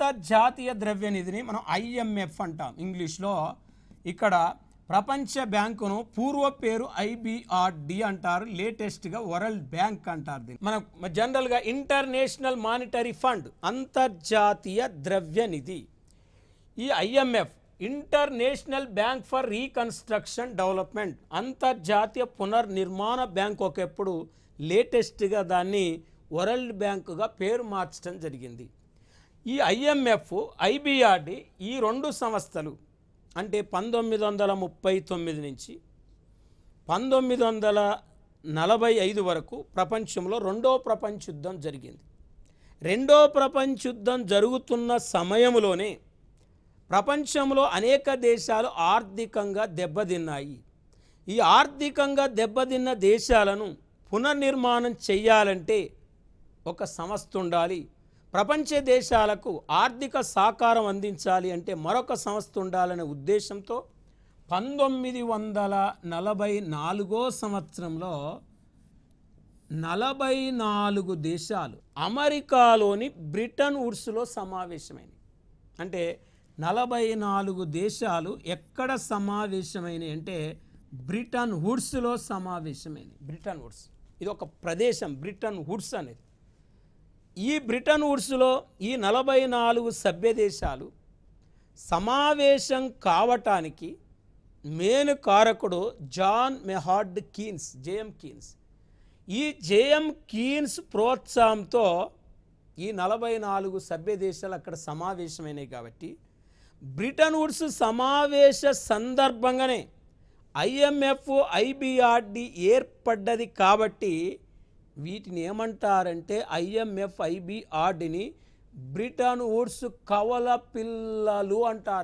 అంతర్జాతీయ ద్రవ్య నిధిని మనం ఐఎంఎఫ్ అంటాం ఇంగ్లీష్లో. ఇక్కడ ప్రపంచ బ్యాంకును పూర్వ పేరు ఐబిఆర్డి అంటారు, లేటెస్ట్గా వరల్డ్ బ్యాంక్ అంటారు. దీన్ని మనం జనరల్గా ఇంటర్నేషనల్ మానిటరీ ఫండ్, అంతర్జాతీయ ద్రవ్య నిధి. ఈ IMF international bank for reconstruction development, అంతర్జాతీయ పునర్నిర్మాణ బ్యాంక్. ఒకప్పుడు లేటెస్ట్గా దాన్ని వరల్డ్ బ్యాంకుగా పేరు మార్చడం జరిగింది. ఈ ఐఎంఎఫ్ ఐబిఆర్డి ఈ రెండు సంస్థలు అంటే 1939 నుంచి 1945 వరకు ప్రపంచంలో రెండో ప్రపంచ యుద్ధం జరిగింది. రెండో ప్రపంచ యుద్ధం జరుగుతున్న సమయంలోనే ప్రపంచంలో అనేక దేశాలు ఆర్థికంగా దెబ్బతిన్నాయి. ఈ ఆర్థికంగా దెబ్బతిన్న దేశాలను పునర్నిర్మాణం చేయాలంటే ఒక సంస్థ ఉండాలి. ప్రపంచ దేశాలకు ఆర్థిక సహకారం అందించాలి అంటే మరొక సంస్థ ఉండాలనే ఉద్దేశంతో 1944 సంవత్సరంలో 44 దేశాలు అమెరికాలోని బ్రిటన్ వుడ్స్లో సమావేశమైనవి. అంటే 44 దేశాలు ఎక్కడ సమావేశమైనవి అంటే బ్రిటన్ వుడ్స్లో సమావేశమైనవి. బ్రిటన్ వుడ్స్ ఇది ఒక ప్రదేశం, బ్రిటన్ వుడ్స్ అనేది. ఈ బ్రిటన్ వుడ్స్లో ఈ 44 సభ్య దేశాలు సమావేశం కావటానికి మెయిన్ కారకుడు జాన్ మెహార్డ్ కీన్స్, జేఎం కీన్స్. ఈ జేఎం కీన్స్ ప్రోత్సాహంతో ఈ 44 సభ్య దేశాలు అక్కడ సమావేశమైనాయి. కాబట్టి బ్రిటన్ వుడ్స్ సమావేశ సందర్భంగానే ఐఎంఎఫ్ ఐబిఆర్డి ఏర్పడ్డది. కాబట్టి వీటిని ఏమంటారంటే ఐఎంఎఫ్ ఐబిఆర్డిని బ్రిటన్ వుడ్స్ కవల పిల్లలు అంటారు.